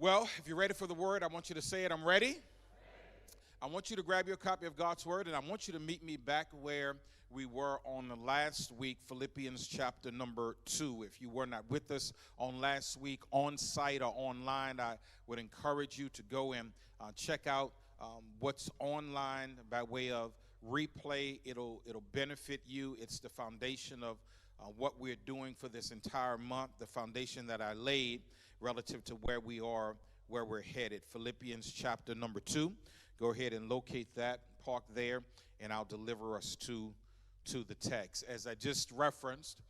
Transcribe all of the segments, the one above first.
Well, if you're ready for the word, I want you to say it. I'm ready. I want you to grab your copy of God's word, and I want you to meet me back where we were on the last week, Philippians chapter number 2. If you were not with us on last week, on site or online, I would encourage you to go and check out what's online by way of replay. It'll benefit you. It's the foundation of what we're doing for this entire month, the foundation that I laid relative to where we are, where we're headed. Philippians chapter number 2. Go ahead and locate that, park there, and I'll deliver us to the text. As I just referenced,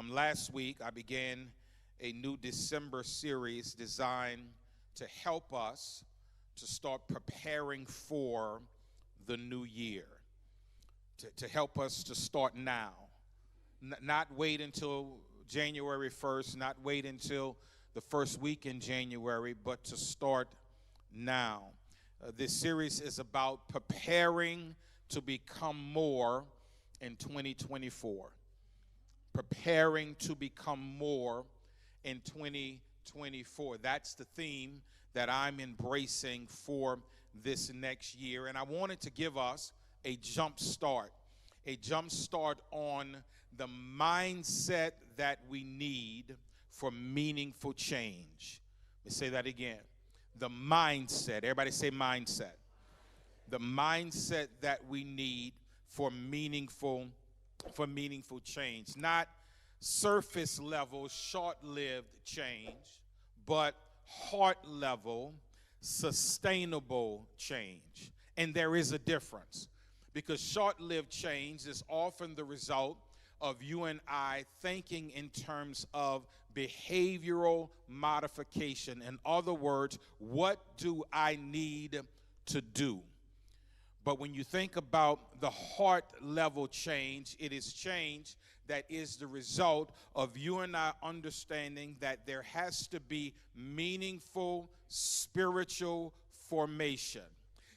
last week I began a new December series designed to help us to start preparing for the new year, to help us to start now, not wait until January 1st, not wait until the first week in January, but to start now. This series is about preparing to become more in 2024. Preparing to become more in 2024. That's the theme that I'm embracing for this next year. And I wanted to give us a jump start on the mindset that we need for meaningful change. Let me say that again. The mindset. Everybody say mindset. The mindset that we need for meaningful change. Not surface level, short-lived change, but heart level, sustainable change. And there is a difference, because short-lived change is often the result of you and I thinking in terms of behavioral modification. In other words, what do I need to do? But when you think about the heart level change, it is change that is the result of you and I understanding that there has to be meaningful spiritual formation.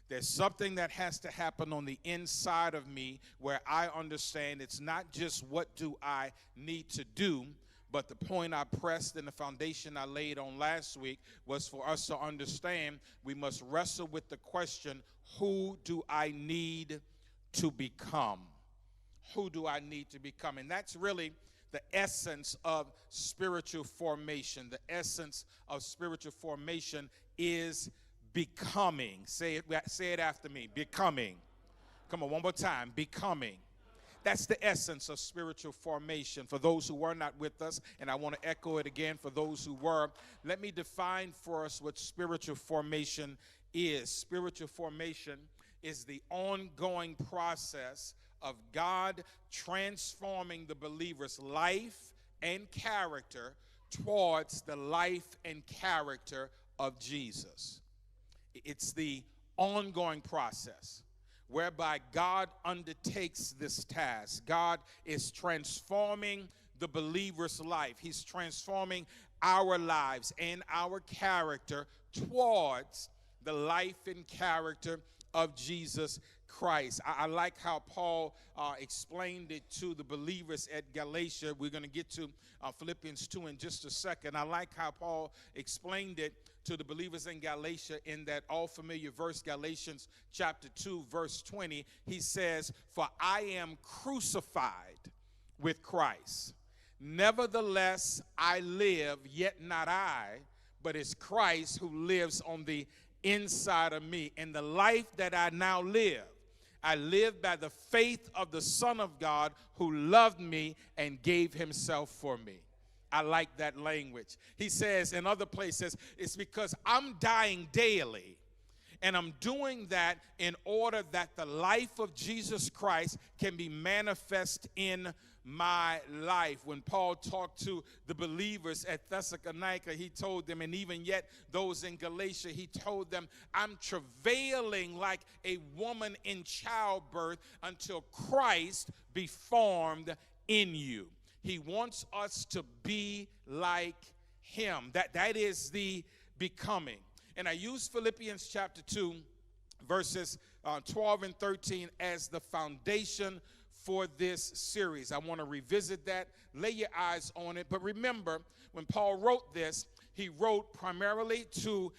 There's something that has to happen on the inside of me where I understand it's not just what do I need to do, but the point I pressed and the foundation I laid on last week was for us to understand we must wrestle with the question, who do I need to become? Who do I need to become? And that's really the essence of spiritual formation. The essence of spiritual formation is becoming. Say it after me. Becoming. Come on, one more time. Becoming. That's the essence of spiritual formation. For those who were not with us, and I want to echo it again for those who were, let me define for us what spiritual formation is. Spiritual formation is the ongoing process of God transforming the believer's life and character towards the life and character of Jesus. It's the ongoing process whereby God undertakes this task. God is transforming the believer's life. He's transforming our lives and our character towards the life and character of Jesus Christ. I like how Paul explained it to the believers at Galatia. We're going to get to Philippians 2 in just a second. I like how Paul explained it to the believers in Galatia in that all familiar verse, Galatians chapter 2, verse 20. He says, "For I am crucified with Christ. Nevertheless, I live, yet not I, but it's Christ who lives on the inside of me. And the life that I now live, I live by the faith of the Son of God who loved me and gave himself for me." I like that language. He says in other places, it's because I'm dying daily. And I'm doing that in order that the life of Jesus Christ can be manifest in my life. When Paul talked to the believers at Thessalonica, he told them, and even yet those in Galatia, he told them, I'm travailing like a woman in childbirth until Christ be formed in you. He wants us to be like him. That is the becoming. And I use Philippians chapter 2, verses 12 and 13 as the foundation for this series. I want to revisit that, lay your eyes on it. But remember, when Paul wrote this, he wrote primarily to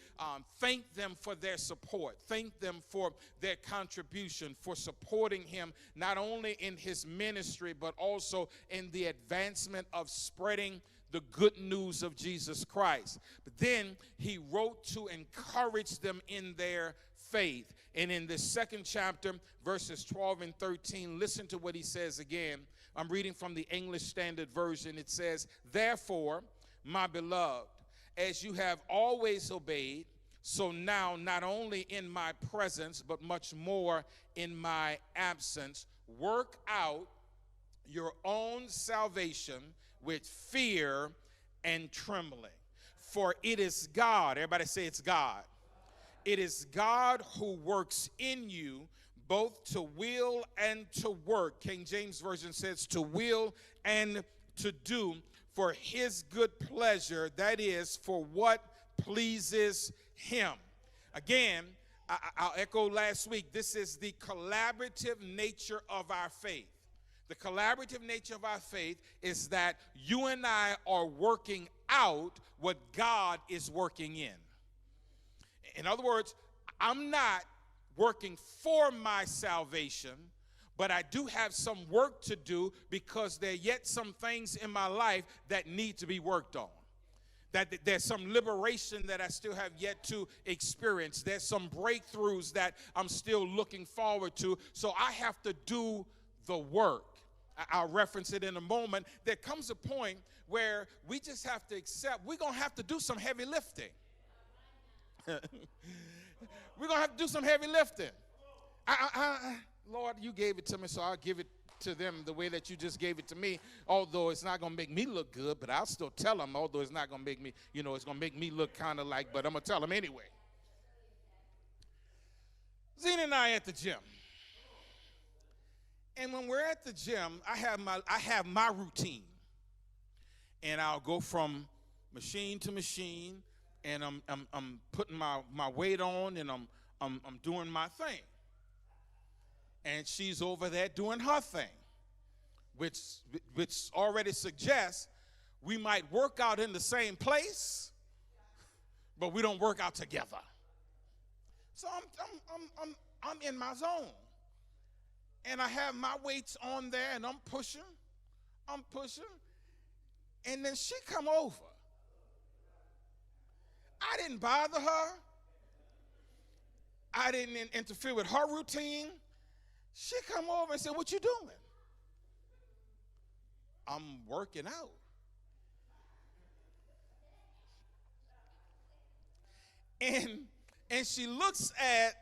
thank them for their support, thank them for their contribution, for supporting him not only in his ministry, but also in the advancement of spreading the good news of Jesus Christ. But then he wrote to encourage them in their faith. And in the second chapter, verses 12 and 13, listen to what he says again. I'm reading from the English Standard Version. It says, "Therefore, my beloved, as you have always obeyed, so now not only in my presence, but much more in my absence, work out your own salvation with fear and trembling. For it is God," everybody say it's God. "It is God who works in you both to will and to work." King James Version says to will and to do for his good pleasure, that is, for what pleases him. Again, I'll echo last week, this is the collaborative nature of our faith. The collaborative nature of our faith is that you and I are working out what God is working in. In other words, I'm not working for my salvation, but I do have some work to do because there are yet some things in my life that need to be worked on. That there's some liberation that I still have yet to experience. There's some breakthroughs that I'm still looking forward to. So I have to do the work. I'll reference it in a moment. There comes a point where we just have to accept we're going to have to do some heavy lifting. We're going to have to do some heavy lifting. Lord, you gave it to me, so I'll give it to them the way that you just gave it to me, although it's not going to make me look good, but I'll still tell them, although it's not going to make me, it's going to make me look kind of like, but I'm going to tell them anyway. Zena and I at the gym. And when we're at the gym, I have my routine. And I'll go from machine to machine, and I'm putting my weight on, and I'm doing my thing. And she's over there doing her thing, which already suggests we might work out in the same place, but we don't work out together. So I'm in my zone, and I have my weights on there, and I'm pushing, and then she come over. I didn't bother her. I didn't interfere with her routine. She come over and said, "What you doing?" "I'm working out." And she looks at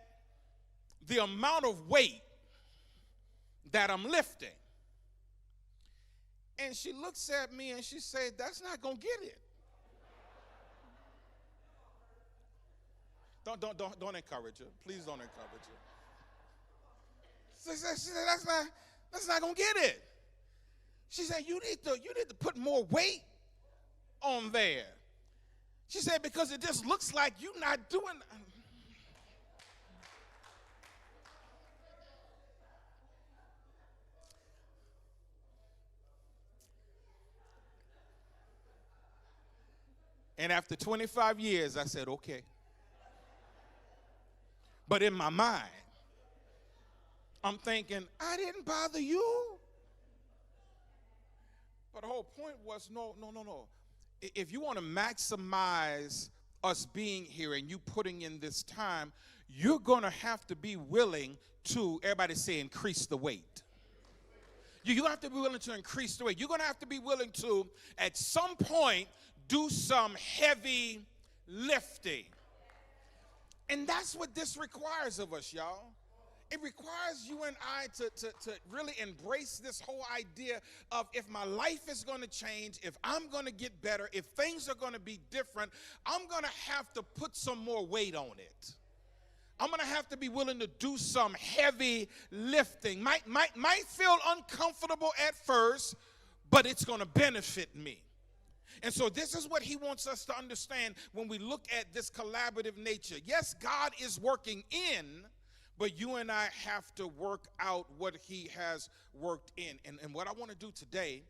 the amount of weight that I'm lifting. And she looks at me and she said, "That's not going to get it." Don't encourage her. Please don't encourage her. She said, that's not gonna get it. She said, you need to put more weight on there. She said, because it just looks like you're not doing. And after 25 years, I said, okay. But in my mind, I'm thinking, I didn't bother you. But the whole point was, no. If you want to maximize us being here and you putting in this time, you're going to have to be willing to, everybody say, increase the weight. You have to be willing to increase the weight. You're going to have to be willing to, at some point, do some heavy lifting. And that's what this requires of us, y'all. It requires you and I to really embrace this whole idea of if my life is going to change, if I'm going to get better, if things are going to be different, I'm going to have to put some more weight on it. I'm going to have to be willing to do some heavy lifting. Might feel uncomfortable at first, but it's going to benefit me. And so this is what he wants us to understand when we look at this collaborative nature. Yes, God is working in, but you and I have to work out what he has worked in. And what I want to do today,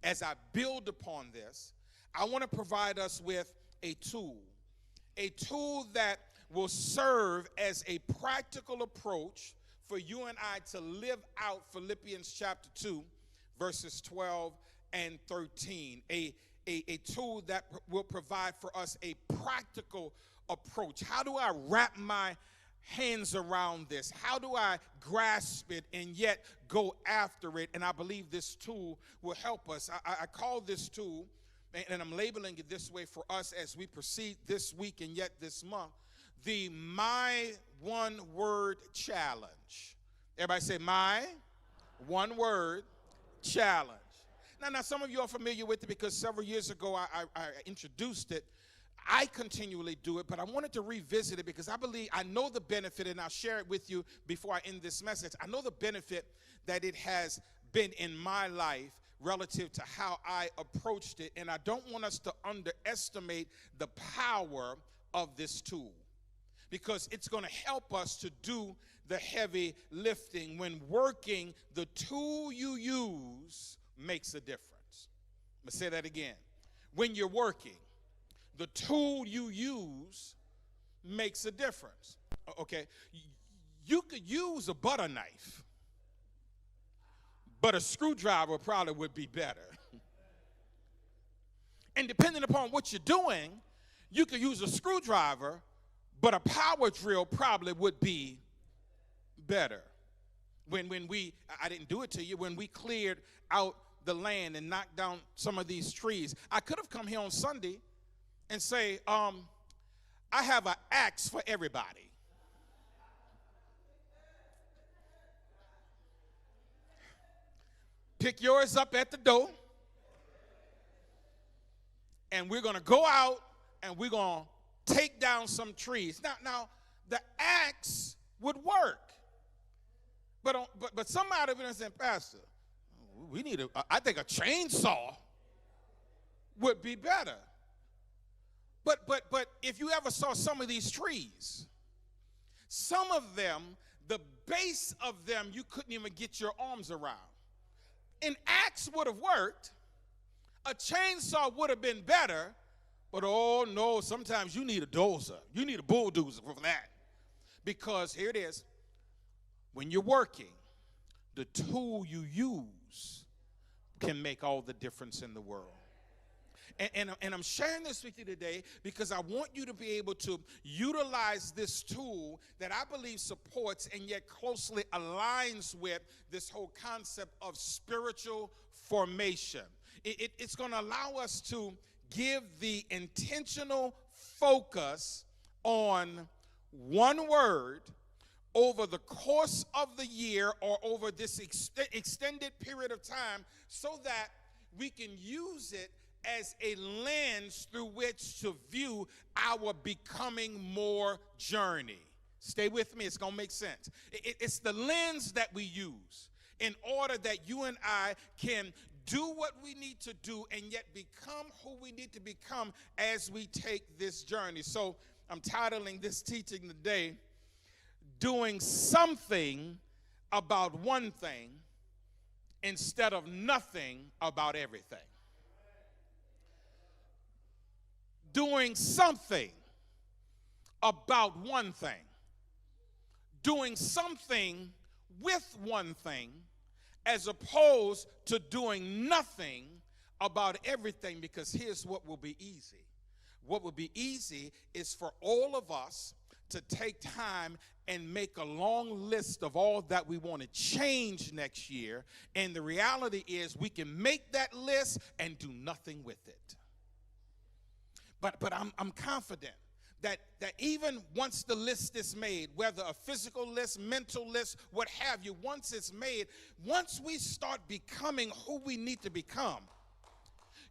as I build upon this, I want to provide us with a tool that will serve as a practical approach for you and I to live out Philippians chapter 2, verses 12 and 13. A tool that will provide for us a practical approach. How do I wrap my hands around this? How do I grasp it and yet go after it? And I believe this tool will help us. I call this tool, and I'm labeling it this way for us as we proceed this week and yet this month, the My One Word Challenge. Everybody say, My One Word Challenge. Now, some of you are familiar with it because several years ago I introduced it. I continually do it, but I wanted to revisit it because I know the benefit, and I'll share it with you before I end this message. I know the benefit that it has been in my life relative to how I approached it, and I don't want us to underestimate the power of this tool because it's going to help us to do the heavy lifting. When working, the tool you use makes a difference. I'm going to say that again. When you're working, the tool you use makes a difference. Okay, you could use a butter knife, but a screwdriver probably would be better. And depending upon what you're doing, you could use a screwdriver, but a power drill probably would be better. When I didn't do it to you, when we cleared out the land and knocked down some of these trees, I could have come here on Sunday and say, I have an axe for everybody. Pick yours up at the door, and we're going to go out and we're going to take down some trees. Now, the axe would work, but somebody would say, Pastor, we need I think a chainsaw would be better. But if you ever saw some of these trees, some of them, the base of them, you couldn't even get your arms around. An axe would have worked. A chainsaw would have been better. But oh no, sometimes you need a dozer. You need a bulldozer for that. Because here it is. When you're working, the tool you use can make all the difference in the world. And I'm sharing this with you today because I want you to be able to utilize this tool that I believe supports and yet closely aligns with this whole concept of spiritual formation. It's going to allow us to give the intentional focus on one word over the course of the year or over this extended period of time so that we can use it as a lens through which to view our becoming more journey. Stay with me, it's going to make sense. It's the lens that we use in order that you and I can do what we need to do and yet become who we need to become as we take this journey. So I'm titling this teaching today, Doing Something About One Thing Instead of Nothing About Everything. Doing something about one thing. Doing something with one thing as opposed to doing nothing about everything, because here's what will be easy. What will be easy is for all of us to take time and make a long list of all that we want to change next year, and the reality is we can make that list and do nothing with it. But I'm confident that even once the list is made, whether a physical list, mental list, what have you, once it's made, once we start becoming who we need to become,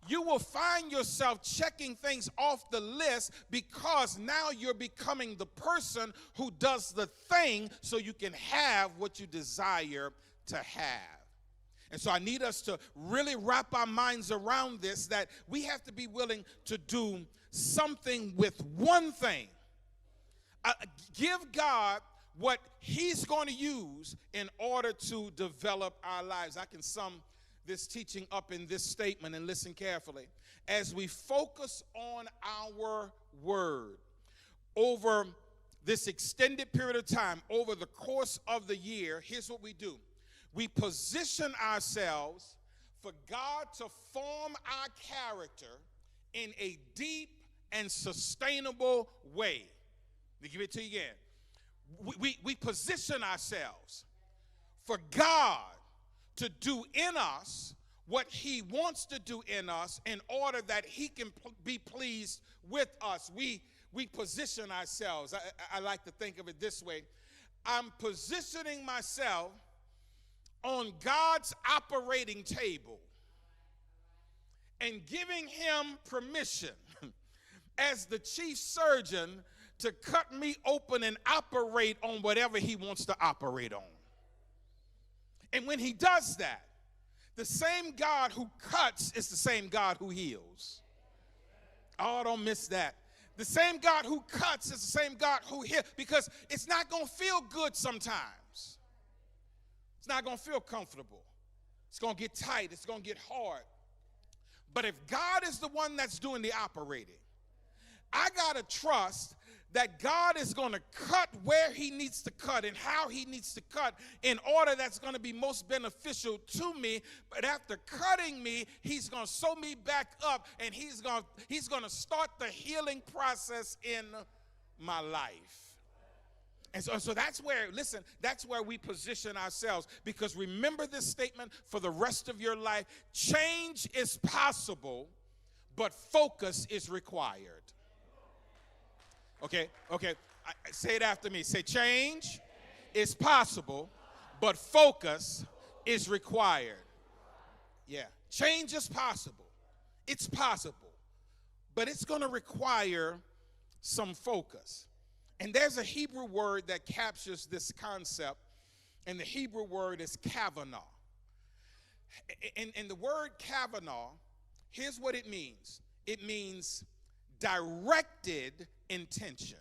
you will find yourself checking things off the list because now you're becoming the person who does the thing so you can have what you desire to have. And so I need us to really wrap our minds around this, that we have to be willing to do something with one thing. Give God what he's going to use in order to develop our lives. I can sum this teaching up in this statement, and listen carefully. As we focus on our word over this extended period of time, over the course of the year, here's what we do. We position ourselves for God to form our character in a deep and sustainable way. Let me give it to you again. We position ourselves for God to do in us what he wants to do in us in order that he can be pleased with us. We position ourselves. I like to think of it this way. I'm positioning myself on God's operating table and giving him permission as the chief surgeon to cut me open and operate on whatever he wants to operate on. And when he does that, the same God who cuts is the same God who heals. Oh, don't miss that. The same God who cuts is the same God who heals, because it's not going to feel good sometimes. It's not going to feel comfortable. It's going to get tight. It's going to get hard. But if God is the one that's doing the operating, I got to trust that God is going to cut where he needs to cut and how he needs to cut in order that's going to be most beneficial to me. But after cutting me, he's going to sew me back up, and he's going to start the healing process in my life. And so that's where, listen, that's where we position ourselves, because remember this statement for the rest of your life: change is possible, but focus is required. Okay. Say it after me. Say, change is possible, but focus is required. Yeah, change is possible. It's possible, but it's going to require some focus. And there's a Hebrew word that captures this concept, and the Hebrew word is kavanah. And the word kavanah, here's what it means. It means directed intention.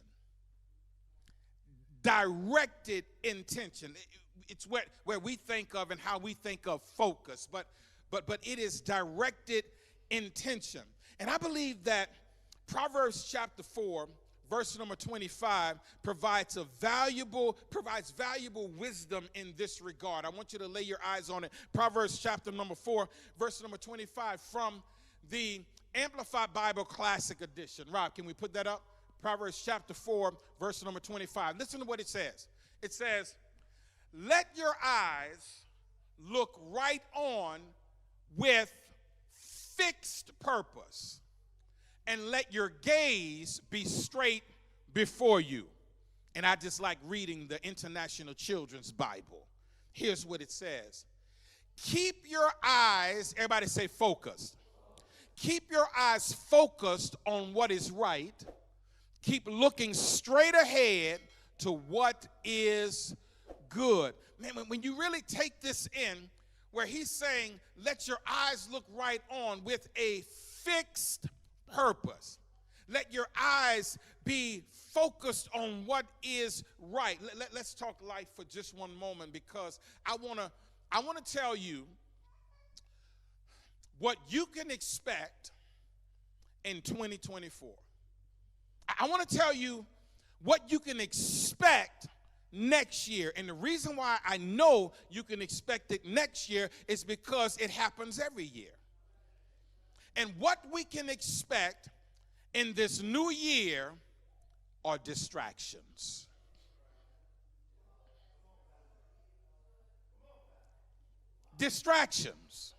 Directed intention. It's where we think of and how we think of focus, but it is directed intention. And I believe that Proverbs chapter 4, verse number 25 provides valuable wisdom in this regard. I want you to lay your eyes on it. Proverbs chapter number 4, verse number 25 from the Amplified Bible Classic Edition. Rob, can we put that up? Proverbs chapter 4, verse number 25. Listen to what it says. It says, "Let your eyes look right on with fixed purpose, and let your gaze be straight before you." And I just like reading the International Children's Bible. Here's what it says. Keep your eyes, everybody say focused. Keep your eyes focused on what is right. Keep looking straight ahead to what is good. Man, when you really take this in, where he's saying, let your eyes look right on with a fixed purpose. Let your eyes be focused on what is right. Let's talk life for just one moment, because I want to tell you what you can expect in 2024. I want to tell you what you can expect next year. And the reason why I know you can expect it next year is because it happens every year. And what we can expect in this new year are distractions. Distractions.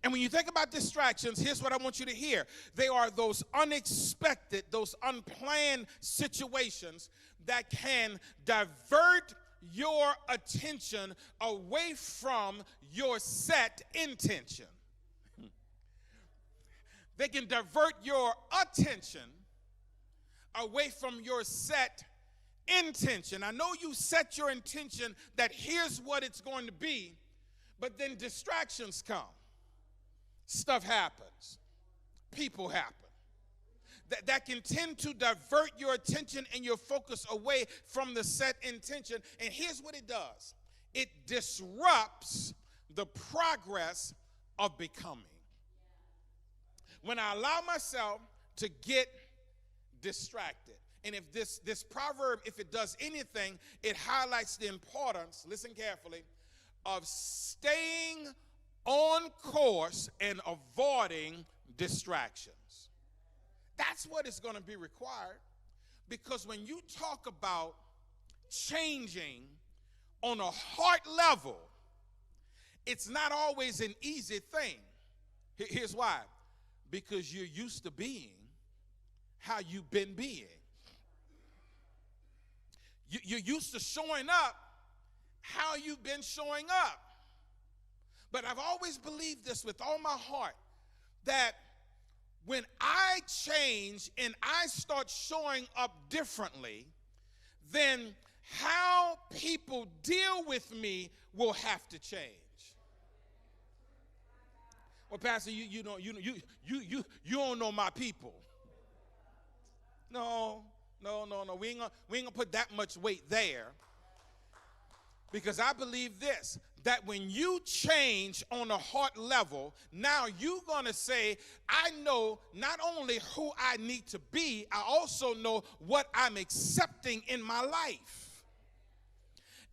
And when you think about distractions, here's what I want you to hear. They are those unexpected, those unplanned situations that can divert your attention away from your set intention. They can divert your attention away from your set intention. I know you set your intention that here's what it's going to be, but then distractions come. Stuff happens. People happen. That can tend to divert your attention and your focus away from the set intention. And here's what it does. It disrupts the progress of becoming. When I allow myself to get distracted. And if this proverb, if it does anything, it highlights the importance, listen carefully, of staying on course and avoiding distractions. That's what is going to be required, because when you talk about changing on a heart level, it's not always an easy thing. Here's why. Because you're used to being how you've been being. You're used to showing up how you've been showing up. But I've always believed this with all my heart, that when I change and I start showing up differently, then how people deal with me will have to change. Well, Pastor, you don't know my people. No. We ain't gonna put that much weight there. Because I believe this, that when you change on a heart level, now you're going to say, I know not only who I need to be, I also know what I'm accepting in my life.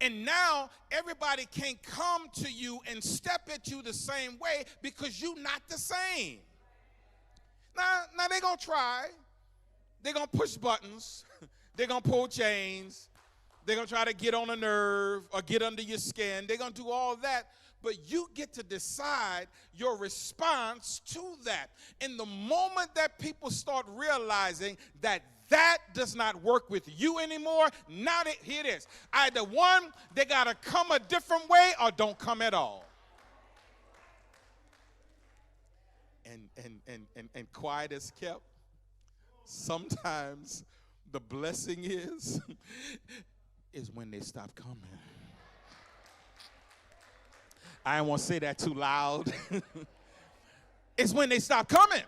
And now everybody can't come to you and step at you the same way because you're not the same. Now they're going to try. They're going to push buttons. They're going to pull chains. They're going to try to get on a nerve or get under your skin. They're going to do all that. But you get to decide your response to that. In the moment that people start realizing that that does not work with you anymore, now here it is. Either one, they got to come a different way or don't come at all. And quiet as kept. Sometimes the blessing is when they stop coming. I don't want to say that too loud. It's when they stop coming.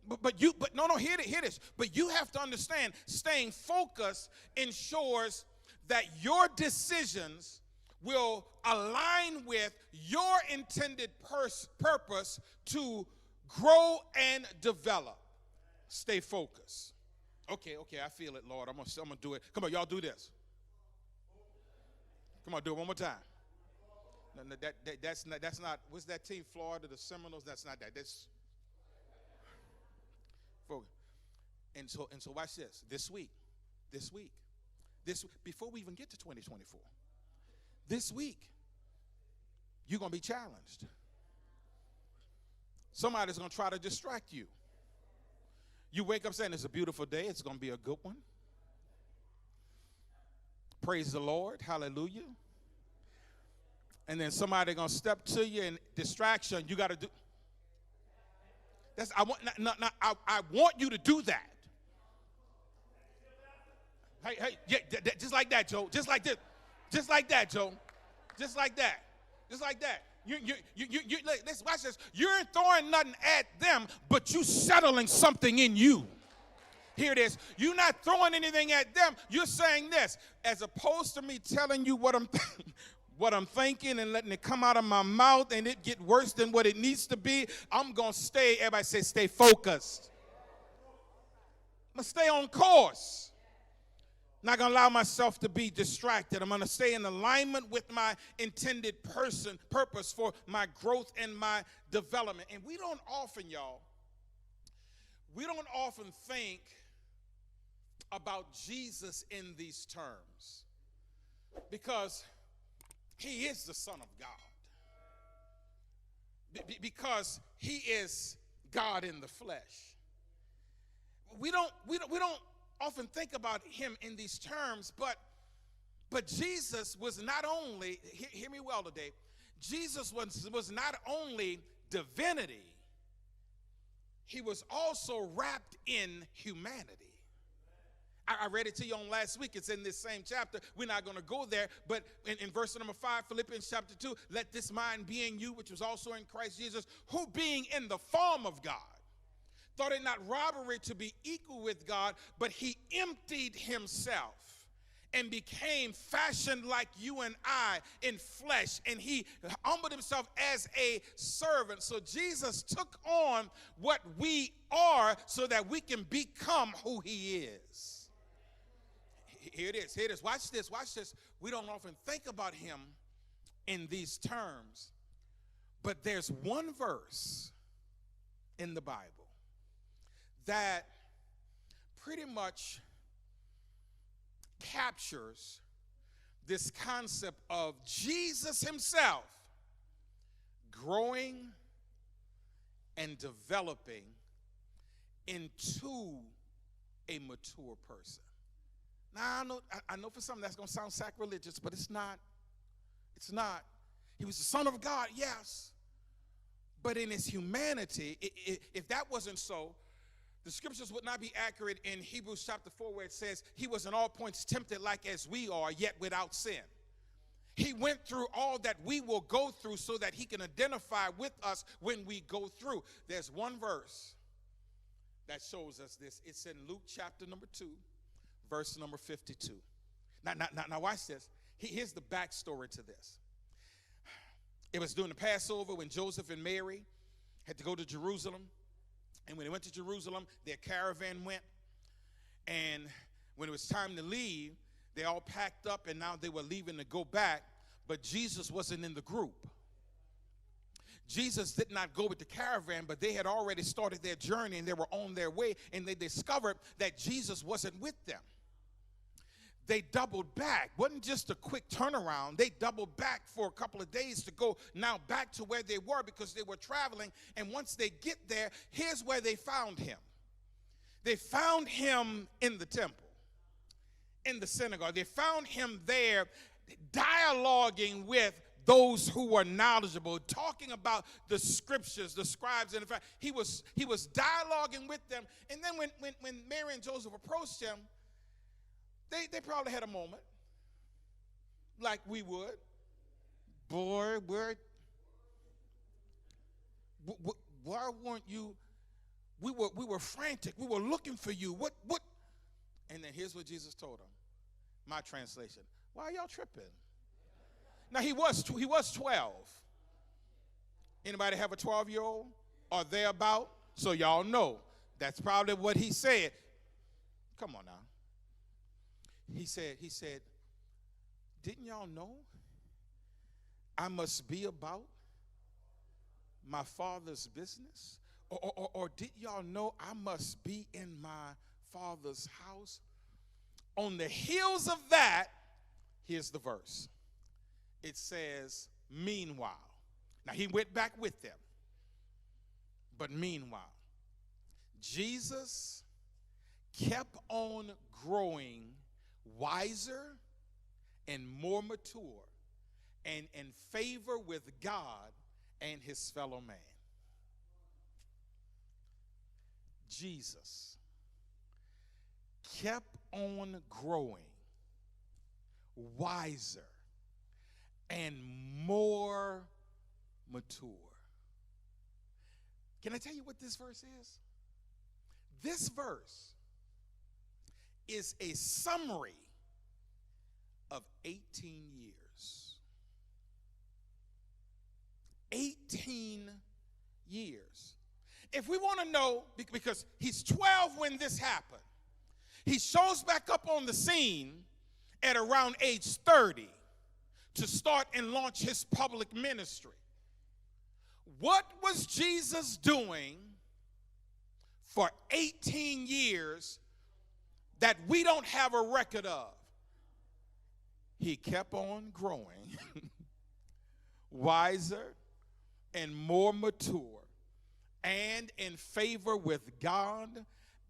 But hear this. But you have to understand, staying focused ensures that your decisions will align with your intended purpose to grow and develop. Stay focused. Okay, I feel it, Lord. I'm gonna do it. Come on, y'all do this. Come on, do it one more time. No, that's not. What's that team? Florida, the Seminoles. That's not that. That's focus. And so watch this. This week, before we even get to 2024, this week, you're gonna be challenged. Somebody's gonna try to distract you. You wake up saying it's a beautiful day. It's going to be a good one. Praise the Lord. Hallelujah. And then somebody going to step to you and distraction. You got to do. I want you to do that. Hey, yeah, just like that, Joe. Just like this. Just like that, Joe. Just like that. Just like that. Let's watch this. You ain't throwing nothing at them, but you settling something in you. Here it is. You're not throwing anything at them. You're saying this, as opposed to me telling you what I'm thinking and letting it come out of my mouth and it get worse than what it needs to be. I'm gonna stay. Everybody say, stay focused. I'm gonna stay on course. Not going to allow myself to be distracted. I'm going to stay in alignment with my intended purpose for my growth and my development. And we don't often think about Jesus in these terms, because he is the Son of God. Because he is God in the flesh. We don't often think about him in these terms, but Jesus was not only, hear me well today, Jesus was not only divinity, he was also wrapped in humanity. I read it to you on last week. It's in this same chapter. We're not going to go there, but in verse number 5, Philippians chapter 2, let this mind be in you, which was also in Christ Jesus, who being in the form of God, thought it not robbery to be equal with God, but he emptied himself and became fashioned like you and I in flesh, and he humbled himself as a servant. So Jesus took on what we are so that we can become who he is. Here it is, here it is. Watch this, watch this. We don't often think about him in these terms, but there's one verse in the Bible that pretty much captures this concept of Jesus himself growing and developing into a mature person. Now, I know for some that's going to sound sacrilegious, but it's not. It's not. He was the Son of God, yes. But in his humanity, if that wasn't so, the scriptures would not be accurate in Hebrews chapter 4 where it says he was in all points tempted like as we are, yet without sin. He went through all that we will go through so that he can identify with us when we go through. There's one verse that shows us this. It's in Luke chapter number 2, verse number 52. Now watch this. Here's the backstory to this. It was during the Passover when Joseph and Mary had to go to Jerusalem. And when they went to Jerusalem, their caravan went. And when it was time to leave, they all packed up, and now they were leaving to go back. But Jesus wasn't in the group. Jesus did not go with the caravan, but they had already started their journey, and they were on their way, and they discovered that Jesus wasn't with them. They doubled back. Wasn't just a quick turnaround. They doubled back for a couple of days to go now back to where they were because they were traveling. And once they get there, here's where they found him. They found him in the temple, in the synagogue. They found him there dialoguing with those who were knowledgeable, talking about the scriptures, the scribes. And in fact, he was dialoguing with them. And then when Mary and Joseph approached him, They probably had a moment, like we would. Boy, why weren't you? We were frantic. We were looking for you. What? And then here's what Jesus told them. My translation. Why are y'all tripping? Now he was 12. Anybody have a 12-year-old or thereabout? So y'all know that's probably what he said. Come on now. He said, didn't y'all know I must be about my Father's business? Or did y'all know I must be in my Father's house? On the heels of that, here's the verse. It says, meanwhile. Now, he went back with them. But meanwhile, Jesus kept on growing wiser and more mature and in favor with God and his fellow man. Jesus kept on growing wiser and more mature. Can I tell you what this verse is? This verse is a summary of 18 years. 18 years. If we want to know, because he's 12 when this happened, he shows back up on the scene at around age 30 to start and launch his public ministry. What was Jesus doing for 18 years that we don't have a record of? He kept on growing wiser and more mature and in favor with God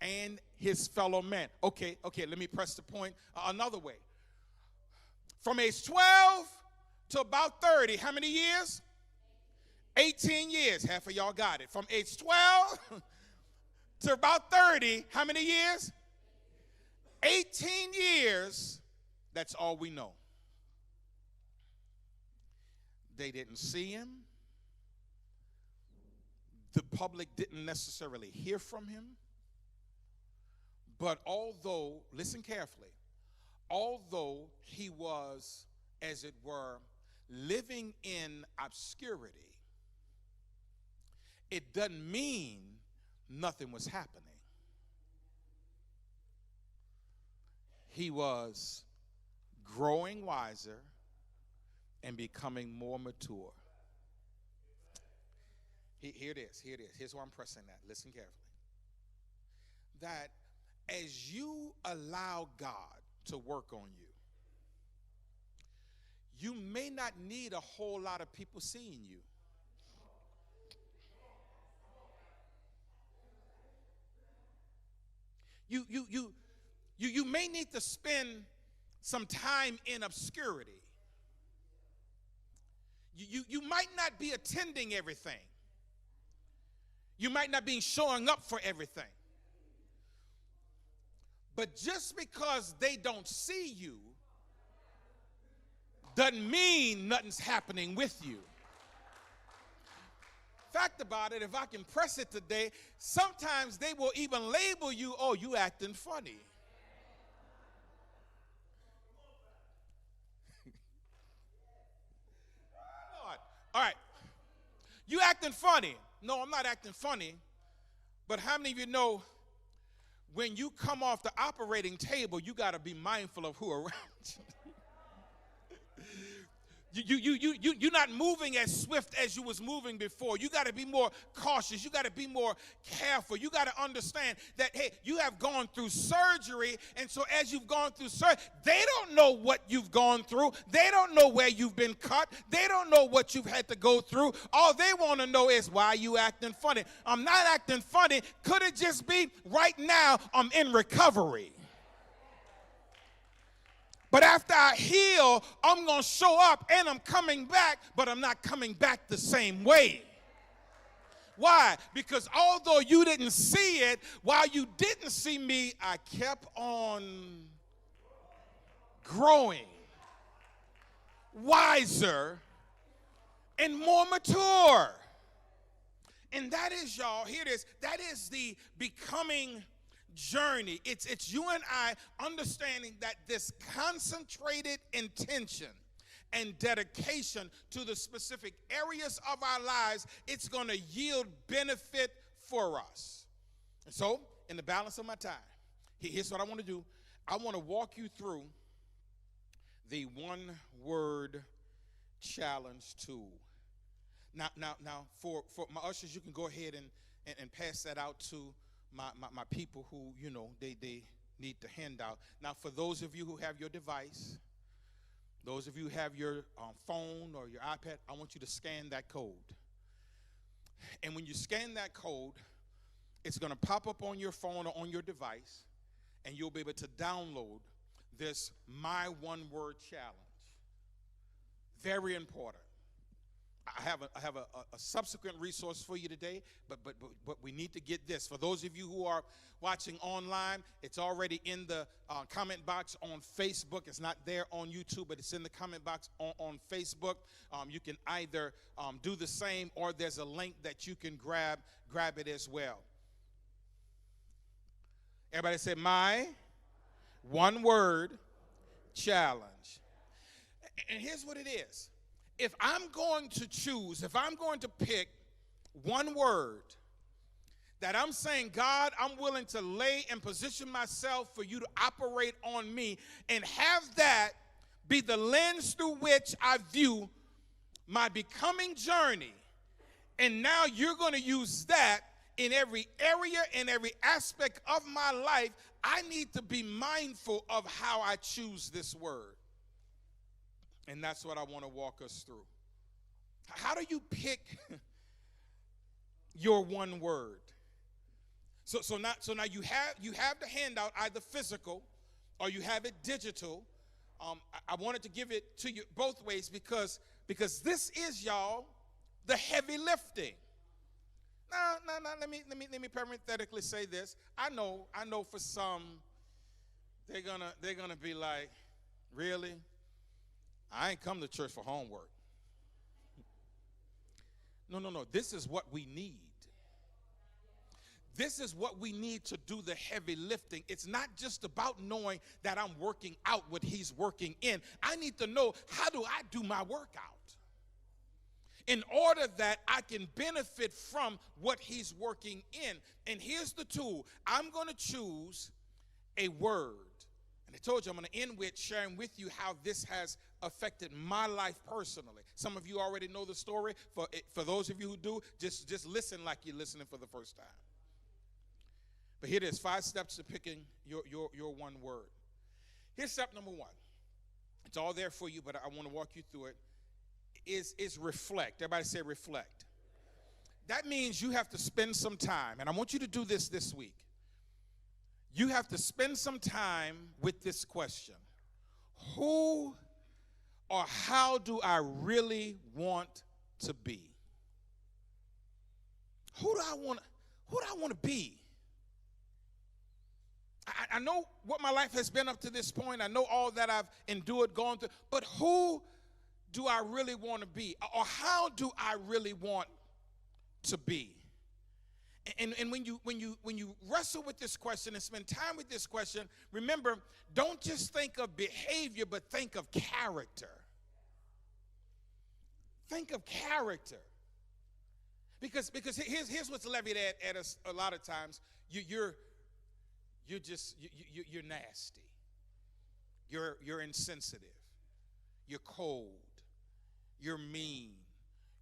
and his fellow man. Okay, let me press the point another way. From age 12 to about 30, how many years? 18 years. Half of y'all got it. From age 12 to about 30, how many years? 18 years. That's all we know. They didn't see him. The public didn't necessarily hear from him. But listen carefully, although he was, as it were, living in obscurity, it doesn't mean nothing was happening. He was growing wiser and becoming more mature. Here it is. Here's why I'm pressing that. Listen carefully. That as you allow God to work on you, you may not need a whole lot of people seeing you. You may need to spend some time in obscurity. You might not be attending everything. You might not be showing up for everything. But just because they don't see you doesn't mean nothing's happening with you. Fact about it, if I can press it today, sometimes they will even label you, oh, you acting funny. All right, you acting funny. No, I'm not acting funny. But how many of you know when you come off the operating table, you got to be mindful of who around you? You're not moving as swift as you was moving before. You got to be more cautious. You got to be more careful. You got to understand that, hey, you have gone through surgery, and so as you've gone through surgery, they don't know what you've gone through. They don't know where you've been cut. They don't know what you've had to go through. All they want to know is, why are you acting funny? I'm not acting funny. Could it just be right now I'm in recovery? But after I heal, I'm going to show up and I'm coming back, but I'm not coming back the same way. Why? Because although you didn't see it, while you didn't see me, I kept on growing, wiser, and more mature. And that is, y'all, here it is, that is the becoming journey. It's you and I understanding that this concentrated intention and dedication to the specific areas of our lives, it's going to yield benefit for us. And so, in the balance of my time, here's what I want to do. I want to walk you through the one-word challenge tool. Now, for my ushers, you can go ahead and pass that out to my people who, you know, they need the handout. Now, for those of you who have your device, those of you who have your phone or your iPad, I want you to scan that code. And when you scan that code, it's going to pop up on your phone or on your device, and you'll be able to download this My One Word Challenge. Very important. I have a subsequent resource for you today, but we need to get this. For those of you who are watching online, it's already in the comment box on Facebook. It's not there on YouTube, but it's in the comment box on Facebook. You can either do the same, or there's a link that you can grab it as well. Everybody say, My One Word Challenge. And here's what it is. If I'm going to pick one word that I'm saying, God, I'm willing to lay and position myself for you to operate on me, and have that be the lens through which I view my becoming journey, and now you're going to use that in every area, in every aspect of my life, I need to be mindful of how I choose this word. And that's what I want to walk us through. How do you pick your one word? So now you have the handout, either physical or you have it digital. I wanted to give it to you both ways because this is, y'all, the heavy lifting. Now let me parenthetically say this. I know for some they're gonna be like, really? I ain't come to church for homework. No. This is what we need. this is what we need to do the heavy lifting. It's not just about knowing that I'm working out what he's working in. I need to know, how do I do my workout in order that I can benefit from what he's working in. And here's the tool. I'm going to choose a word. And I told you I'm going to end with sharing with you how this has affected my life personally. Some of you already know the story. For those of you who do, just listen like you're listening for the first time. But here it is, 5 steps to picking your one word. Here's step number 1. It's all there for you, but I want to walk you through it. Is reflect. Everybody say reflect. That means you have to spend some time, and I want you to do this week. You have to spend some time with this question. Who or how do I really want to be? Who do I want to be? I know what my life has been up to this point. I know all that I've endured, gone through. But who do I really want to be? Or how do I really want to be? And when you wrestle with this question and spend time with this question, remember, don't just think of behavior, but think of character. Think of character. Because here's what's levied at us a lot of times. You're nasty. You're insensitive. You're cold. You're mean.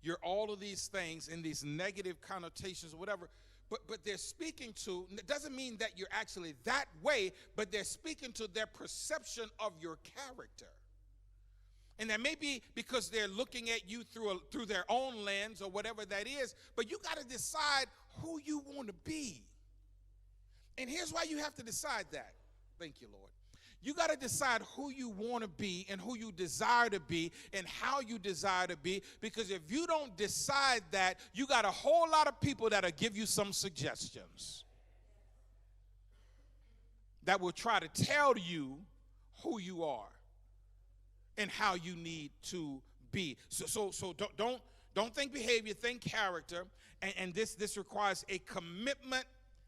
You're all of these things in these negative connotations or whatever. But they're speaking to, it doesn't mean that you're actually that way, but they're speaking to their perception of your character. And that may be because they're looking at you through their own lens or whatever that is, but you got to decide who you want to be. And here's why you have to decide that. Thank you, Lord. You got to decide who you want to be and who you desire to be and how you desire to be, because if you don't decide that, you got a whole lot of people that'll give you some suggestions that will try to tell you who you are and how you need to be. So don't think behavior, think character, and this requires a commitment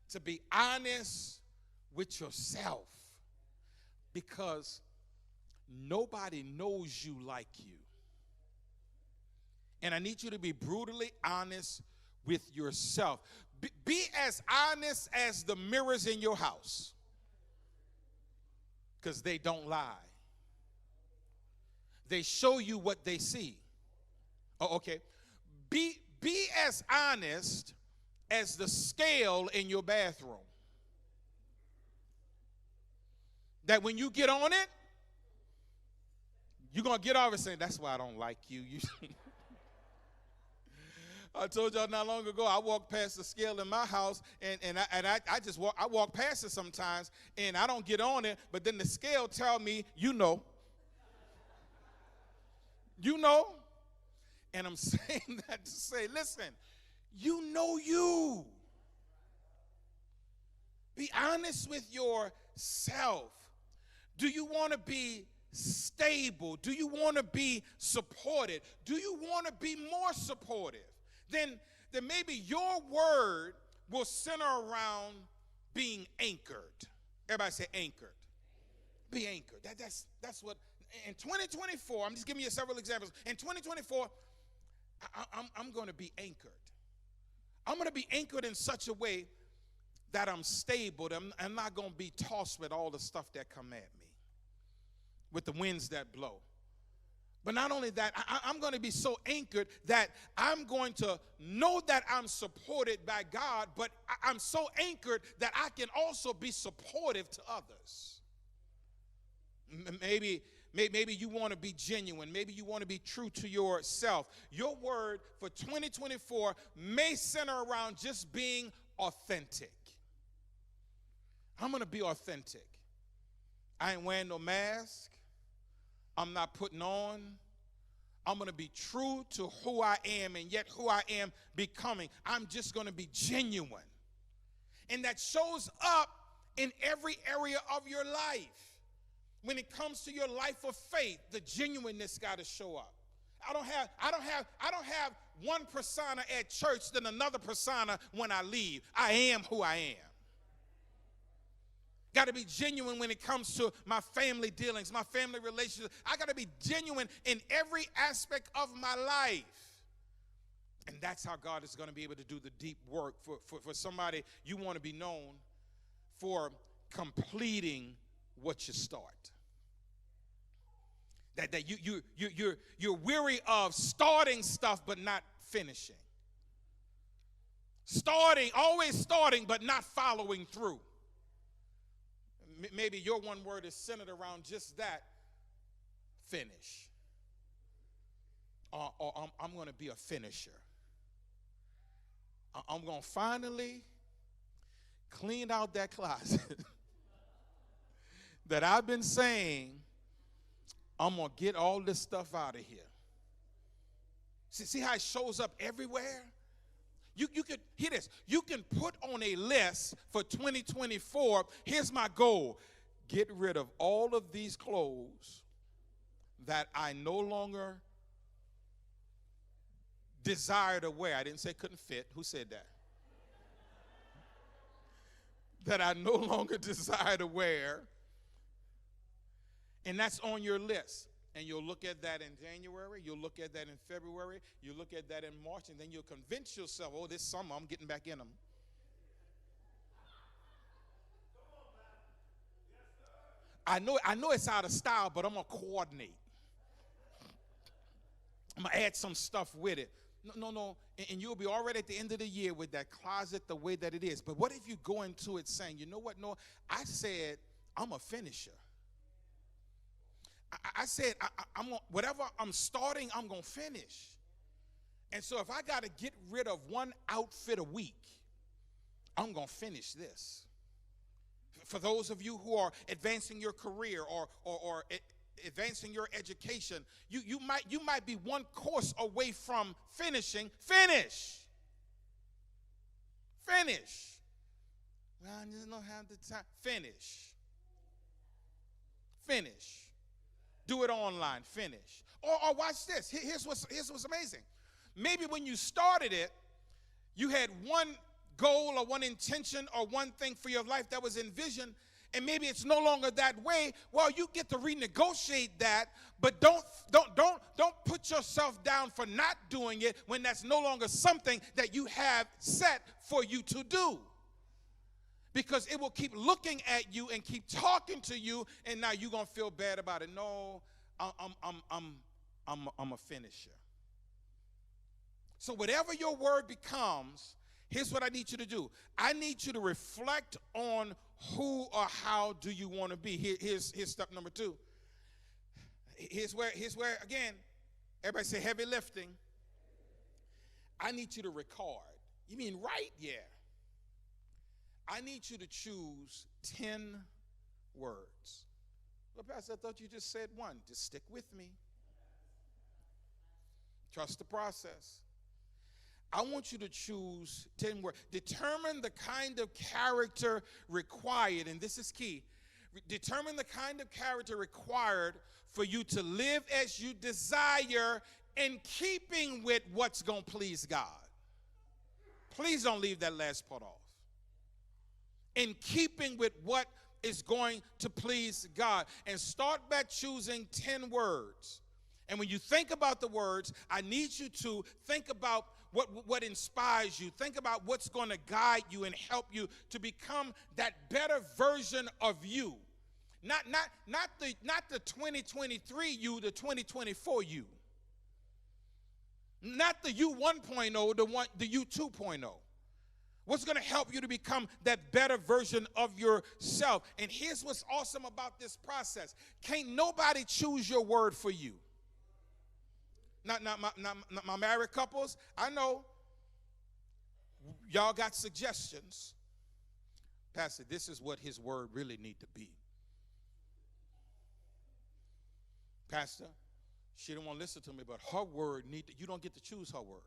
to be honest with yourself, because nobody knows you like you. And I need you to be brutally honest with yourself. Be as honest as the mirrors in your house, because they don't lie. They show you what they see. Oh, okay. Be as honest as the scale in your bathroom. That when you get on it, you're going to get off and say, that's why I don't like you. I told y'all not long ago, I walked past the scale in my house, and I walk past it sometimes, and I don't get on it, but then the scale tell me, you know. And I'm saying that to say, listen, you know you. Be honest with yourself. Do you want to be stable? Do you want to be supported? Do you want to be more supportive? Then maybe your word will center around being anchored. Everybody say anchored. Be anchored. That's what, in 2024, I'm just giving you several examples. In 2024, I'm going to be anchored. I'm going to be anchored in such a way that I'm stable. I'm not going to be tossed with all the stuff that come at me, with the winds that blow. But not only that, I'm going to be so anchored that I'm going to know that I'm supported by God, but I'm so anchored that I can also be supportive to others. Maybe you want to be genuine. Maybe you want to be true to yourself. Your word for 2024 may center around just being authentic. I'm going to be authentic. I ain't wearing no mask. I'm not putting on. I'm going to be true to who I am and yet who I am becoming. I'm just going to be genuine. And that shows up in every area of your life. When it comes to your life of faith, the genuineness got to show up. I don't have one persona at church, then another persona when I leave. I am who I am. Got to be genuine when it comes to my family dealings, my family relationships. I got to be genuine in every aspect of my life. And that's how God is going to be able to do the deep work for somebody. You want to be known for completing what you start. That you're weary of starting stuff but not finishing. Always starting but not following through. Maybe your one word is centered around just that: finish. Or I'm going to be a finisher. I'm going to finally clean out that closet that I've been saying I'm going to get all this stuff out of here. See how it shows up everywhere? You could, hear this, you can put on a list for 2024, here's my goal: get rid of all of these clothes that I no longer desire to wear. I didn't say couldn't fit. Who said that? That I no longer desire to wear. And that's on your list. And you'll look at that in January, you'll look at that in February, you'll look at that in March, and then you'll convince yourself, oh, this summer I'm getting back in them. I know it's out of style, but I'm going to coordinate. I'm going to add some stuff with it. No. And you'll be already at the end of the year with that closet the way that it is. But what if you go into it saying, you know what, no, I said I'm a finisher. I said, whatever I'm starting, I'm going to finish. And so if I got to get rid of one outfit a week, I'm going to finish this. For those of you who are advancing your career or advancing your education, you might be one course away from finishing. Finish. Well, I just don't have the time. Finish. Do it online. Finish. Or watch this. Here's what's amazing. Maybe when you started it, you had one goal or one intention or one thing for your life that was envisioned, and maybe it's no longer that way. Well, you get to renegotiate that, but don't put yourself down for not doing it when that's no longer something that you have set for you to do. Because it will keep looking at you and keep talking to you, and now you're gonna feel bad about it. No, I'm a finisher. So whatever your word becomes, here's what I need you to do. I need you to reflect on who or how do you want to be. Here's step number 2. Here's where again, everybody say heavy lifting. I need you to record. You mean write? Yeah. I need you to choose 10 words. Well, Pastor, I thought you just said one. Just stick with me. Trust the process. I want you to choose 10 words. Determine the kind of character required, and this is key. Determine the kind of character required for you to live as you desire in keeping with what's going to please God. Please don't leave that last part off. In keeping with what is going to please God. And start by choosing 10 words. And when you think about the words, I need you to think about what inspires you. Think about what's going to guide you and help you to become that better version of you. Not the 2023 you, the 2024 you. Not the you 1.0, the you 2.0. What's going to help you to become that better version of yourself? And here's what's awesome about this process. Can't nobody choose your word for you. Not my married couples. I know y'all got suggestions. Pastor, this is what his word really need to be. Pastor, she don't want to listen to me, but her word you don't get to choose her word.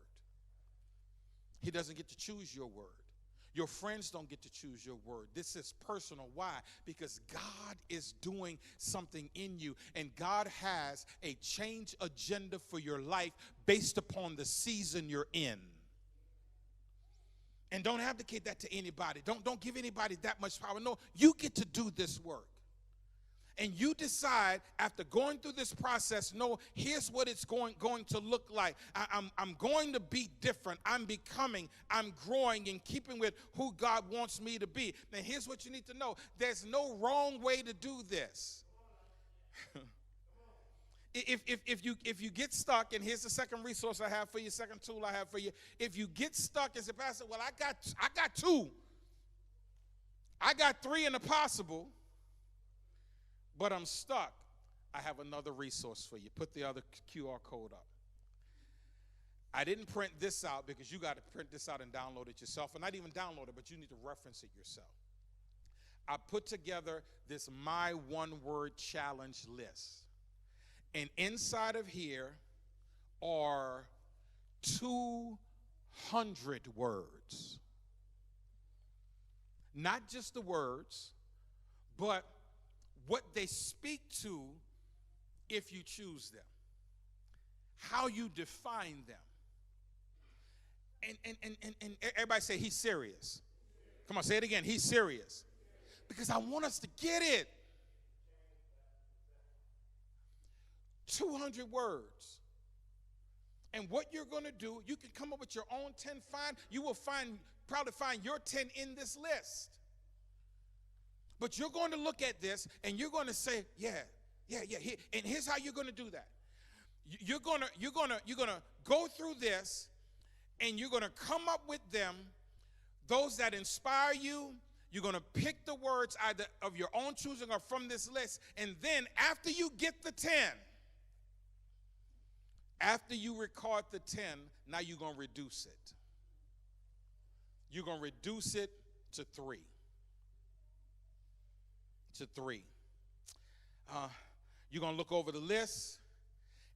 He doesn't get to choose your word. Your friends don't get to choose your word. This is personal. Why? Because God is doing something in you, and God has a change agenda for your life based upon the season you're in. And don't abdicate that to anybody. Don't give anybody that much power. No, you get to do this work. And you decide after going through this process, no, here's what it's going to look like. I'm going to be different. I'm becoming, I'm growing in keeping with who God wants me to be. Now, here's what you need to know. There's no wrong way to do this. If you get stuck, and here's the second resource I have for you, second tool I have for you. If you get stuck and say, Pastor, well, I got two. I got three in the possible, but I'm stuck. I have another resource for you. Put the other QR code up. I didn't print this out because you got to print this out and download it yourself. And not even download it, but you need to reference it yourself. I put together this My One Word Challenge list. And inside of here are 200 words. Not just the words, but what they speak to if you choose them, how you define them. And everybody say, he's serious. Come on, say it again, he's serious. Because I want us to get it. 200 words. And what you're going to do, you can come up with your own 10. You will probably find your 10 in this list. But you're going to look at this and you're going to say, yeah. And here's how you're going to do that. You're going to go through this, and you're going to come up with them, those that inspire you. You're going to pick the words either of your own choosing or from this list. And then after you get the 10, after you record the 10, now you're going to reduce it. You're going to reduce it to 3. To 3. You're going to look over the list,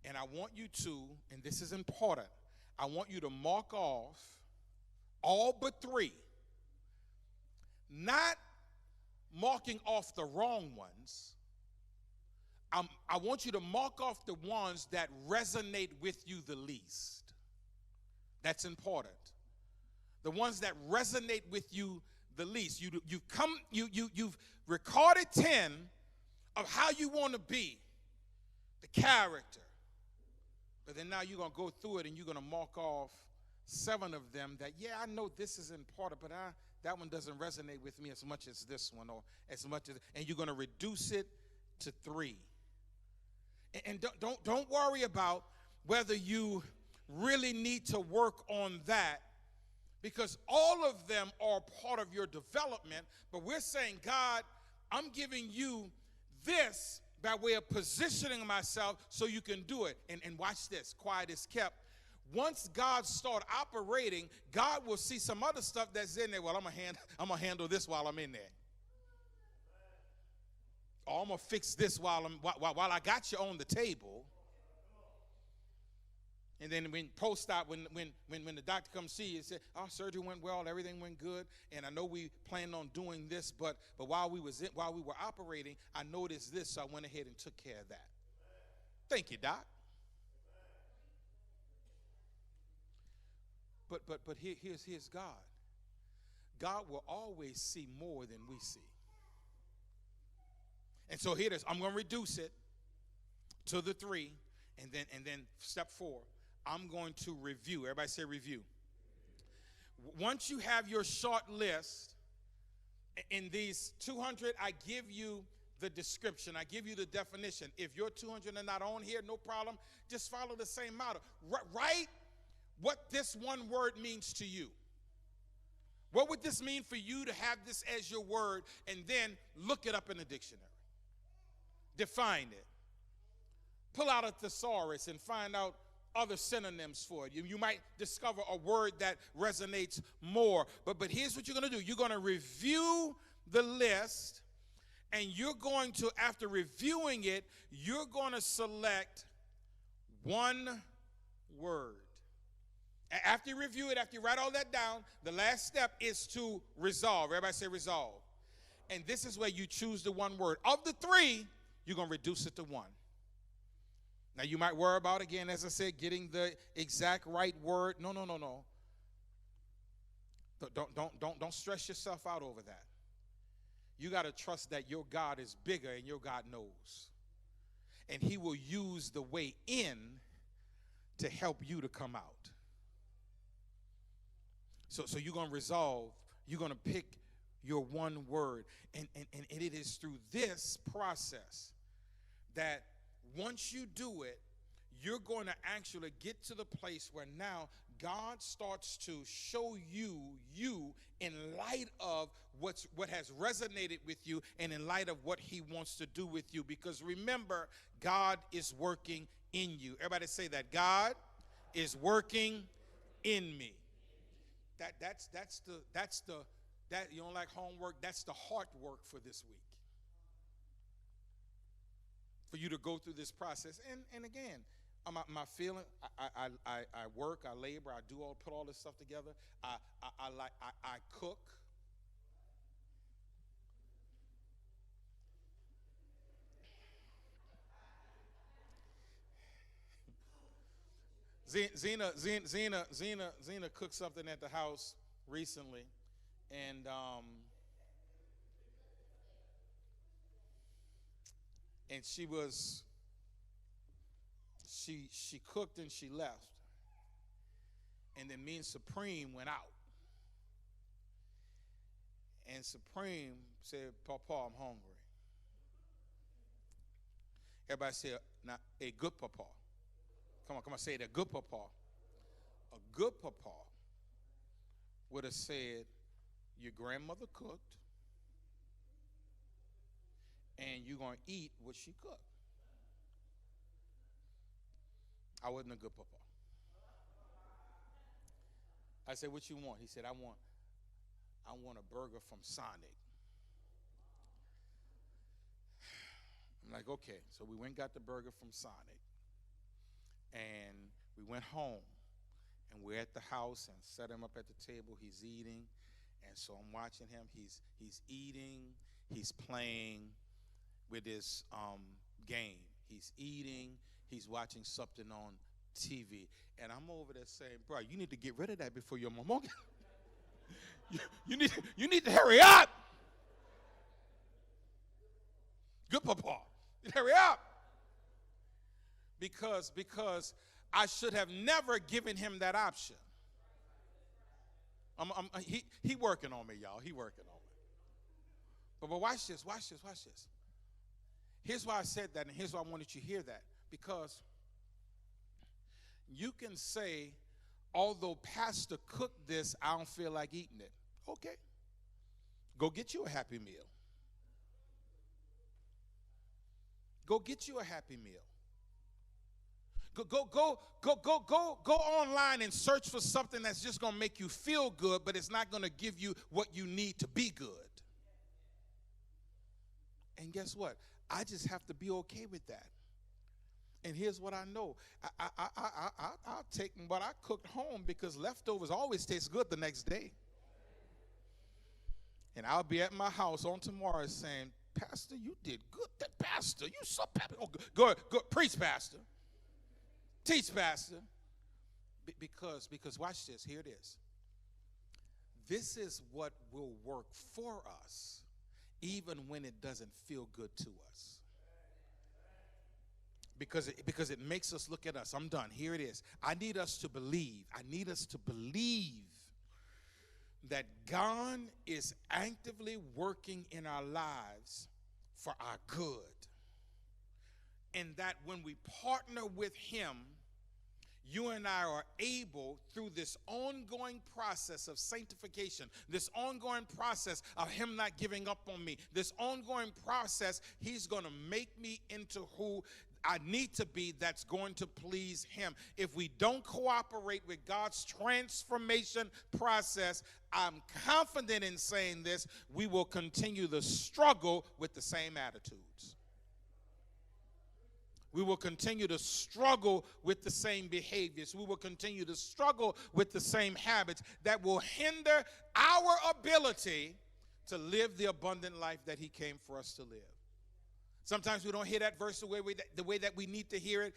and I want you to, and this is important, I want you to mark off all but 3. Not marking off the wrong ones. I want you to mark off the ones that resonate with you the least. That's important. The ones that resonate with you the least. You've recorded 10 of how you want to be, the character. But then now you're going to go through it and you're going to mark off 7 of them that, yeah, I know this is important, but that one doesn't resonate with me as much as this one, or as much as, and you're going to reduce it to 3. And don't worry about whether you really need to work on that, because all of them are part of your development. But we're saying, God, I'm giving you this by way of positioning myself so you can do it. And watch this, quiet is kept. Once God starts operating, God will see some other stuff that's in there. Well, I'm gonna handle this while I'm in there. Or I'm gonna fix this while I got you on the table. And then when post-op, when the doctor comes see you, say, "Oh, surgery went well, everything went good, and I know we planned on doing this, but while we were operating, I noticed this, so I went ahead and took care of that." Thank you, Doc. But here's God. God will always see more than we see. And so here it is. I'm going to reduce it to the 3, and then step 4. I'm going to review. Everybody say review. Once you have your short list, in these 200, I give you the description. I give you the definition. If your 200 are not on here, no problem. Just follow the same model. Write what this one word means to you. What would this mean for you to have this as your word? And then look it up in the dictionary. Define it. Pull out a thesaurus and find out other synonyms for it. You might discover a word that resonates more. But here's what you're going to do. You're going to review the list, and you're going to, after reviewing it, you're going to select one word. After you review it, after you write all that down, the last step is to resolve. Everybody say resolve. And this is where you choose the one word. Of the three, you're going to reduce it to one. Now, you might worry about, again, as I said, getting the exact right word. No. Don't stress yourself out over that. You got to trust that your God is bigger and your God knows. And he will use the way in to help you to come out. So you're going to resolve. You're going to pick your one word. And it is through this process that once you do it, you're going to actually get to the place where now God starts to show you in light of what has resonated with you and in light of what he wants to do with you. Because remember, God is working in you. Everybody say that. God is working in me. That's the you don't like homework, that's the heart work for this week. For you to go through this process. And again, my feeling, I work, I labor, I do put all this stuff together. I cook. Zena cooked something at the house recently, and she cooked and she left, and then me and Supreme went out, and Supreme said, "Papa, I'm hungry." Everybody say, "Now, a good papa." Come on, say it. A good papa. A good papa would have said, your grandmother cooked, and you're going to eat what she cooked. I wasn't a good papa. I said, what you want? He said, I want a burger from Sonic. I'm like, okay. So we went and got the burger from Sonic. And we went home, and we're at the house and set him up at the table. He's eating, and so I'm watching him. He's eating. He's playing with his game. He's eating. He's watching something on TV, and I'm over there saying, "Bro, you need to get rid of that before your mom. you need to hurry up. Good papa, hurry up." Because I should have never given him that option. He working on me, y'all. He working on me. But watch this. Here's why I said that, and here's why I wanted you to hear that. Because you can say, although Pastor cooked this, I don't feel like eating it. Okay. Go get you a Happy Meal. Go get you a Happy Meal. Go online and search for something that's just going to make you feel good, but it's not going to give you what you need to be good. And guess what? I just have to be okay with that. And here's what I know. I'll take what I cooked home because leftovers always taste good the next day. And I'll be at my house on tomorrow saying, "Pastor, you did good. That Pastor, you so happy. Oh, good. Preach, Pastor. Teach, Pastor." Because watch this. Here it is. This is what will work for us even when it doesn't feel good to us. Because it makes us look at us. I'm done. Here it is. I need us to believe that God is actively working in our lives for our good. And that when we partner with him, you and I are able, through this ongoing process of sanctification, this ongoing process of him not giving up on me, this ongoing process, he's going to make me into who I need to be that's going to please him. If we don't cooperate with God's transformation process, I'm confident in saying this, we will continue the struggle with the same attitudes. We will continue to struggle with the same behaviors. We will continue to struggle with the same habits that will hinder our ability to live the abundant life that he came for us to live. Sometimes we don't hear that verse the way that we need to hear it.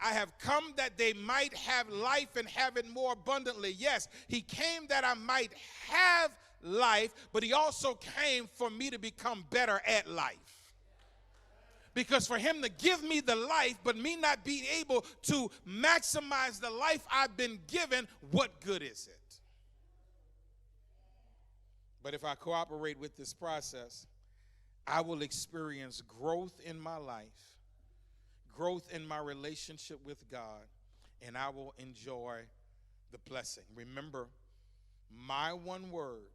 I have come that they might have life and have it more abundantly. Yes, he came that I might have life, but he also came for me to become better at life. Because for him to give me the life, but me not being able to maximize the life I've been given, what good is it? But if I cooperate with this process, I will experience growth in my life, growth in my relationship with God, and I will enjoy the blessing. Remember, my one word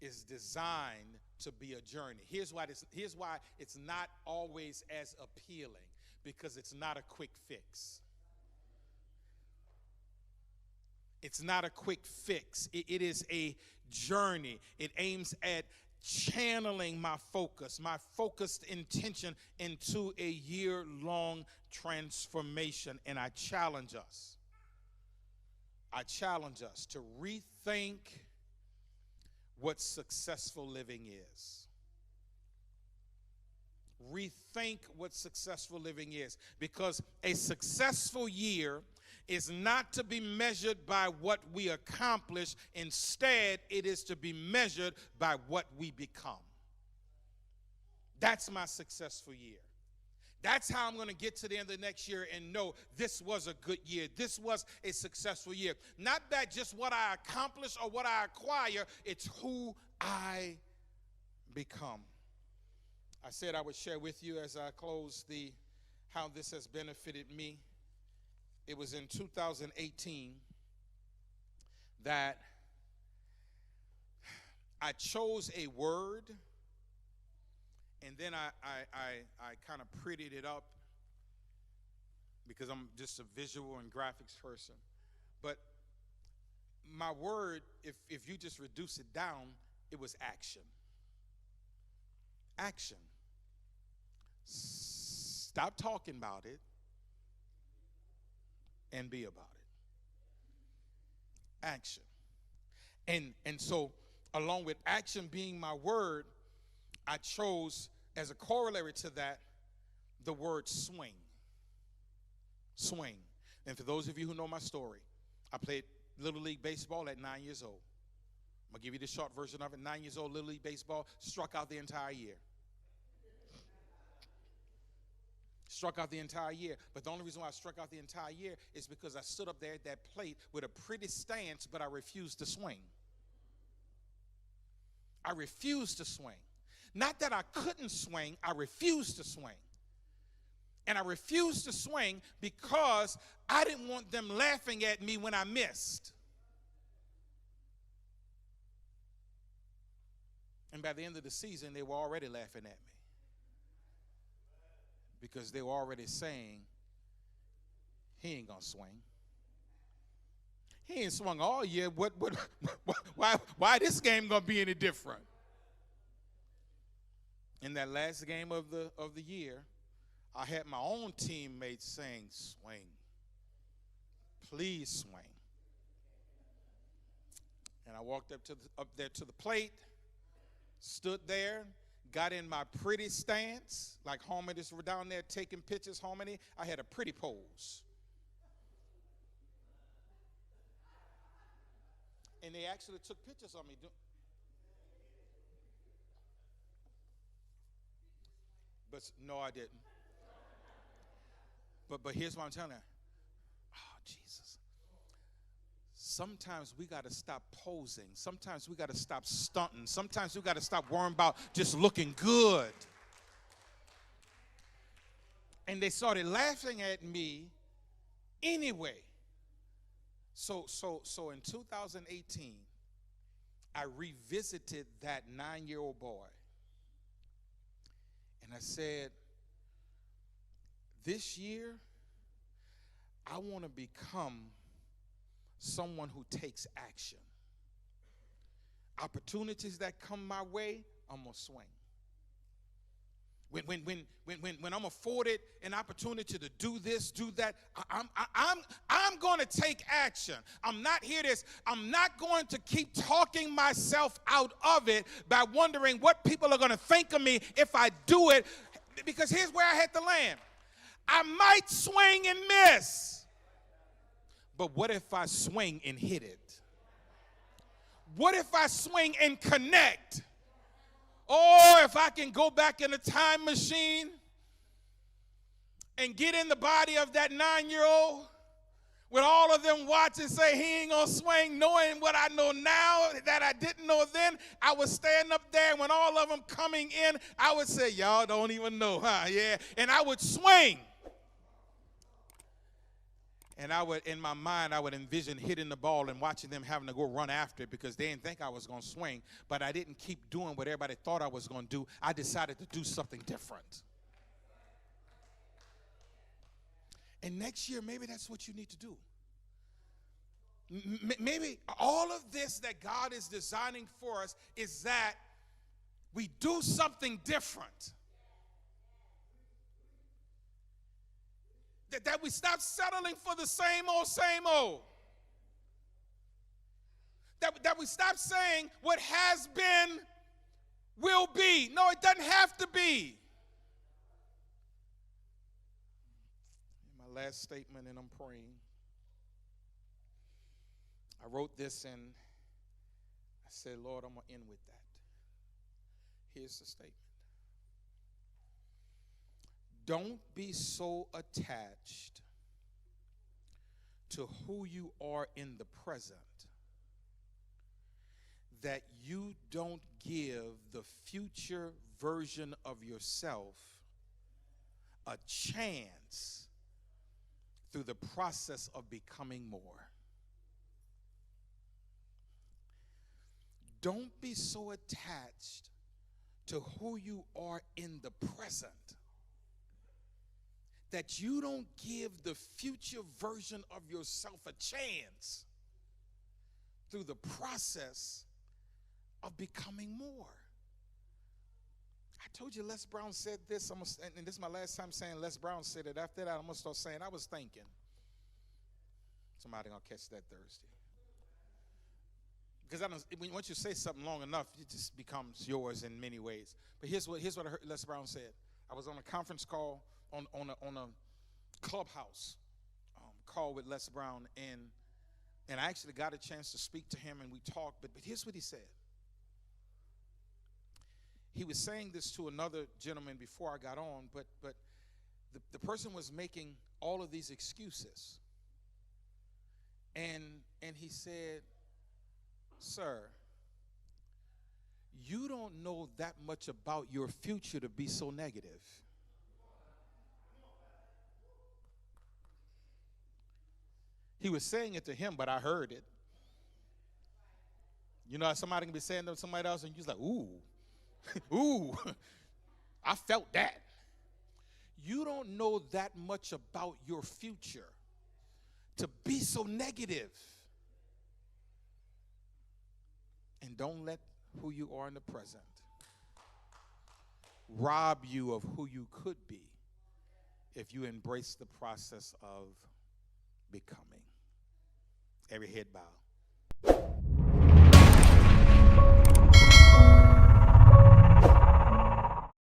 is designed to be a journey. Here's why it's not always as appealing, because it's not a quick fix. It's not a quick fix. It is a journey. It aims at channeling my focused intention into a year-long transformation. And I challenge us to rethink what successful living is. Rethink what successful living is, because a successful year is not to be measured by what we accomplish. Instead, it is to be measured by what we become. That's my successful year. That's how I'm going to get to the end of the next year and know this was a good year. This was a successful year. Not that just what I accomplish or what I acquire, it's who I become. I said I would share with you as I close how this has benefited me. It was in 2018 that I chose a word, and then I kind of prettied it up because I'm just a visual and graphics person. But my word, if you just reduce it down, it was action. Action. Stop talking about it and be about it. Action. And so along with action being my word, I chose as a corollary to that the word swing. Swing. And for those of you who know my story, I played Little League Baseball at 9 years old. I'm going to give you the short version of it. 9 years old, Little League Baseball, struck out the entire year. Struck out the entire year. But the only reason why I struck out the entire year is because I stood up there at that plate with a pretty stance, but I refused to swing. I refused to swing. Not that I couldn't swing, I refused to swing. And I refused to swing because I didn't want them laughing at me when I missed. And by the end of the season, they were already laughing at me, because they were already saying, he ain't gonna swing. He ain't swung all year. Why this game gonna be any different? In that last game of the year, I had my own teammates saying, swing. Please swing. And I walked up there to the plate, stood there, got in my pretty stance, like Harmonies were down there taking pictures. Harmony, I had a pretty pose. And they actually took pictures of me. But no, I didn't. But here's what I'm telling you. Oh, Jesus. Sometimes we got to stop posing. Sometimes we got to stop stunting. Sometimes we got to stop worrying about just looking good. And they started laughing at me anyway. So in 2018, I revisited that 9-year-old boy. And I said, this year, I want to become someone who takes action. Opportunities that come my way, I'm going to swing. When I'm afforded an opportunity to do this, do that, I'm going to take action. I'm not going to keep talking myself out of it by wondering what people are going to think of me if I do it, because here's where I had to land. I might swing and miss, but what if I swing and hit it? What if I swing and connect? Or if I can go back in a time machine and get in the body of that 9-year-old with all of them watching, say he ain't gonna swing, knowing what I know now that I didn't know then, I would stand up there, and when all of them coming in, I would say, y'all don't even know, huh? Yeah, and I would swing. And in my mind, I would envision hitting the ball and watching them having to go run after it because they didn't think I was going to swing. But I didn't keep doing what everybody thought I was going to do. I decided to do something different. And next year, maybe that's what you need to do. Maybe all of this that God is designing for us is that we do something different. That we stop settling for the same old, same old. That we stop saying what has been will be. No, it doesn't have to be. My last statement, and I'm praying. I wrote this and I said, Lord, I'm going to end with that. Here's the statement. Don't be so attached to who you are in the present that you don't give the future version of yourself a chance through the process of becoming more. Don't be so attached to who you are in the present that you don't give the future version of yourself a chance through the process of becoming more. I told you Les Brown said this, and this is my last time saying Les Brown said it. After that, I'm going to start saying, I was thinking. Somebody going to catch that Thursday. Because once you say something long enough, it just becomes yours in many ways. But here's what I heard Les Brown said. I was on a conference call on a clubhouse call with Les Brown, and I actually got a chance to speak to him, and we talked, but here's what he said. He was saying this to another gentleman before I got on, but the person was making all of these excuses. And he said, sir, you don't know that much about your future to be so negative. He was saying it to him, but I heard it. You know, somebody can be saying to somebody else, and you're like, ooh, ooh, I felt that. You don't know that much about your future to be so negative. And don't let who you are in the present rob you of who you could be if you embrace the process of becoming. Every head bow.